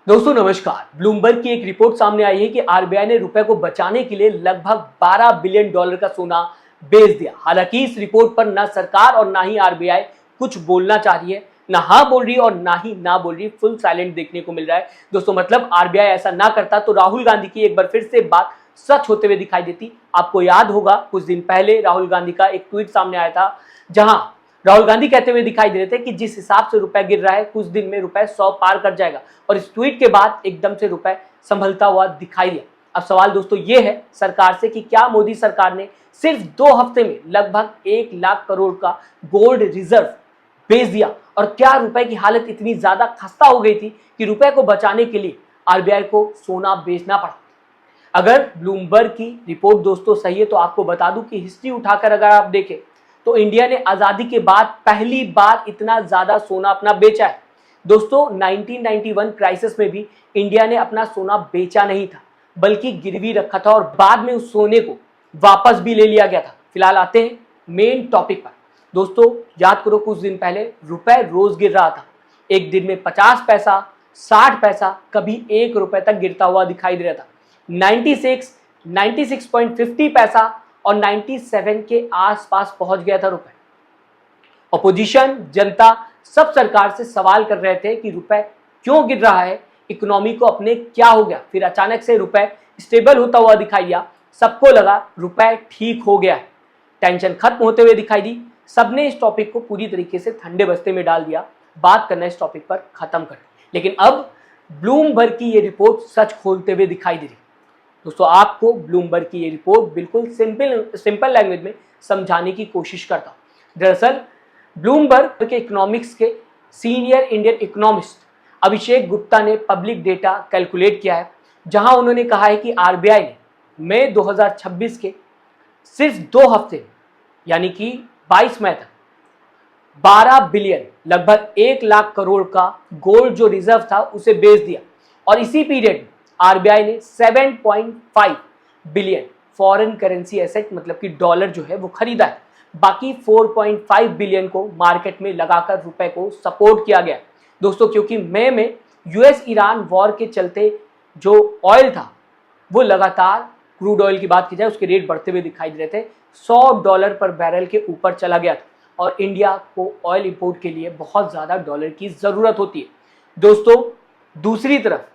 दोस्तों नमस्कार। ब्लूमबर्ग की एक रिपोर्ट सामने आई है कि आरबीआई ने रुपए को बचाने के लिए लगभग 12 बिलियन डॉलर का सोना बेच दिया। हालांकि इस रिपोर्ट पर ना सरकार और ना ही आरबीआई कुछ बोलना चाह रही है, ना हाँ बोल रही है और ना ही ना बोल रही, फुल साइलेंट देखने को मिल रहा है। दोस्तों मतलब आरबीआई ऐसा ना करता तो राहुल गांधी की एक बार फिर से बात सच होते हुए दिखाई देती। आपको याद होगा कुछ दिन पहले राहुल गांधी का एक ट्वीट सामने आया था, जहां राहुल गांधी कहते हुए दिखाई दे रहे थे कि जिस हिसाब से रुपए गिर रहा है कुछ दिन में रुपए 100 पार कर जाएगा, और इस ट्वीट के बाद एकदम से रुपए संभलता हुआ दिखाई दिया। अब सवाल दोस्तों ये है सरकार से कि क्या मोदी सरकार ने सिर्फ 2 हफ्ते में लगभग 1 लाख करोड़ का गोल्ड रिजर्व बेच दिया, और क्या रुपए की हालत इतनी ज्यादा खस्ता हो गई थी कि रुपए को बचाने के लिए आरबीआई को सोना बेचना पड़ा। अगर ब्लूमबर्ग की रिपोर्ट दोस्तों सही है तो आपको बता दूं कि हिस्ट्री उठाकर अगर आप देखें तो इंडिया ने आजादी के बाद पहली बार इतना ज्यादा सोना अपना बेचा है। दोस्तों 1991 क्राइसिस में भी इंडिया ने अपना सोना बेचा नहीं था, बल्कि गिरवी रखा था, और बाद में उस सोने को वापस भी ले लिया गया था। फिलहाल आते हैं मेन टॉपिक पर। दोस्तों याद करो कुछ दिन पहले रुपए रोज गिर रहा था। एक दिन में 50 पैसा, 60 पैसा, कभी 1 रुपए तक गिरता हुआ दिखाई दे रहा था। 96.50 पैसा और 97 के आसपास पहुंच गया था रुपए। अपोजिशन, जनता सब सरकार से सवाल कर रहे थे कि रुपए क्यों गिर रहा है, इकोनॉमी को अपने क्या हो गया। फिर अचानक से रुपए स्टेबल होता हुआ दिखाई दिया। सबको लगा रुपए ठीक हो गया है, टेंशन खत्म होते हुए दिखाई दी। सबने इस टॉपिक को पूरी तरीके से ठंडे बस्ते में डाल दिया, बात करना इस टॉपिक पर खत्म कर। लेकिन अब ब्लूमबर्ग की ये रिपोर्ट सच खोलते हुए दिखाई दे रही। दोस्तों आपको ब्लूमबर्ग की ये रिपोर्ट बिल्कुल सिंपल लैंग्वेज में समझाने की कोशिश करता हूं। दरअसल ब्लूमबर्ग के इकोनॉमिक्स के senior Indian economist Abhishek Gupta ने पब्लिक डेटा कैलकुलेट किया है, जहां उन्होंने कहा है कि आरबीआई ने मई 2026 के सिर्फ 2 हफ्ते में यानी कि 22 मई तक 12 बिलियन लगभग 1 लाख करोड़ का गोल्ड जो रिजर्व था उसे बेच दिया, और इसी पीरियड में आरबीआई ने 7.5 बिलियन फॉरेन करेंसी एसेट मतलब कि डॉलर जो है वो खरीदा है। बाकी 4.5 बिलियन को मार्केट में लगाकर रुपए को सपोर्ट किया गया। दोस्तों क्योंकि मई में यूएस ईरान वॉर के चलते जो ऑयल था वो लगातार, क्रूड ऑयल की बात की जाए उसके रेट बढ़ते हुए दिखाई दे रहे थे, $100 पर बैरल के ऊपर चला गया था, और इंडिया को ऑयल इंपोर्ट के लिए बहुत ज्यादा डॉलर की जरूरत होती है। दोस्तों दूसरी तरफ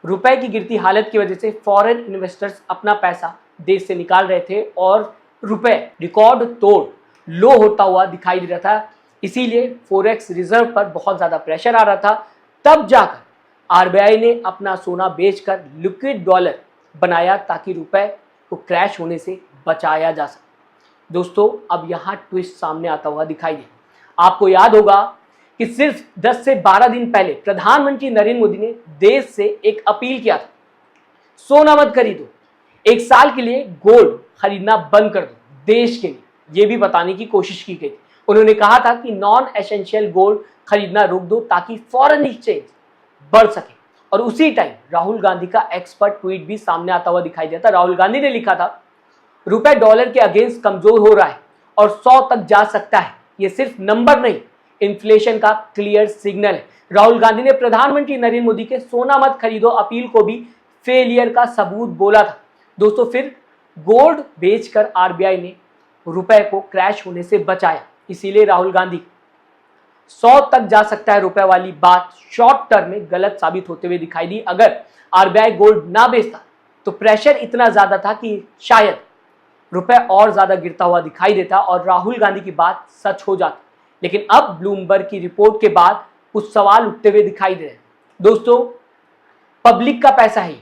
रुपए की गिरती हालत की वजह से फॉरेन इन्वेस्टर्स अपना पैसा देश से निकाल रहे थे, और रुपए रिकॉर्ड तोड़ लो होता हुआ दिखाई दे रहा था। इसीलिए फॉरेक्स रिजर्व पर बहुत ज्यादा प्रेशर आ रहा था। तब जाकर आरबीआई ने अपना सोना बेचकर लिक्विड डॉलर बनाया ताकि रुपए को क्रैश होने से बचाया जा सके। दोस्तों अब यहां ट्विस्ट सामने आता हुआ दिखाई दे। आपको याद होगा कि सिर्फ 10 से 12 दिन पहले प्रधानमंत्री नरेंद्र मोदी ने देश से एक अपील किया था, सोना मत खरीदो, 1 साल के लिए गोल्ड खरीदना बंद कर दो। देश के लिए ये भी बताने की कोशिश की गई। उन्होंने कहा था कि नॉन एसेंशियल गोल्ड खरीदना रोक दो ताकि फॉरेन एक्सचेंज बढ़ सके। और उसी टाइम राहुल गांधी का एक्सपर्ट ट्वीट भी सामने आता हुआ दिखाई दिया था। राहुल गांधी ने लिखा था रुपए डॉलर के अगेंस्ट कमजोर हो रहा है और 100 तक जा सकता है, ये सिर्फ नंबर नहीं, इन्फ्लेशन का क्लियर सिग्नल है। राहुल गांधी ने प्रधानमंत्री नरेंद्र मोदी के सोना मत खरीदो अपील को भी फेलियर का सबूत बोला था। दोस्तों फिर गोल्ड बेचकर आरबीआई ने रुपए को क्रैश होने से बचाया। इसीलिए राहुल गांधी 100 तक जा सकता है रुपए वाली बात शॉर्ट टर्म में गलत साबित होते हुए दिखाई दी। अगर आरबीआई गोल्ड ना बेचता तो प्रेशर इतना ज्यादा था कि शायद रुपए और ज्यादा गिरता हुआ दिखाई देता और राहुल गांधी की बात सच हो जाती। लेकिन अब ब्लूमबर्ग की रिपोर्ट के बाद कुछ सवाल उठते हुए दिखाई दे रहे हैं। दोस्तों पब्लिक का पैसा है,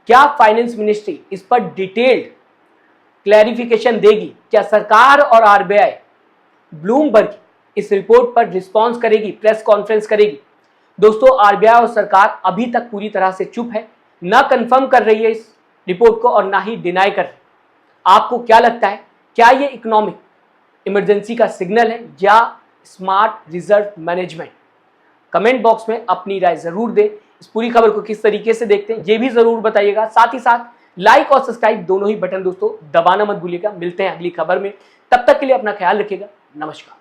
क्या फाइनेंस मिनिस्ट्री इस पर डिटेल्ड क्लैरिफिकेशन देगी? क्या सरकार और आरबीआई ब्लूमबर्ग इस रिपोर्ट पर रिस्पॉन्स करेगी, प्रेस कॉन्फ्रेंस करेगी? दोस्तों आरबीआई और सरकार अभी तक पूरी तरह से चुप है, ना कंफर्म कर रही है इस रिपोर्ट को और ना ही डिनाई कर रही। आपको क्या लगता है, क्या ये इकोनॉमिक इमरजेंसी का सिग्नल है या smart reserve management? Comment box में अपनी राय जरूर दें। इस पूरी खबर को किस तरीके से देखते हैं ये भी जरूर बताइएगा। साथ ही साथ लाइक और सब्सक्राइब दोनों ही बटन दोस्तों दबाना मत भूलिएगा। मिलते हैं अगली खबर में, तब तक के लिए अपना ख्याल रखिएगा। नमस्कार।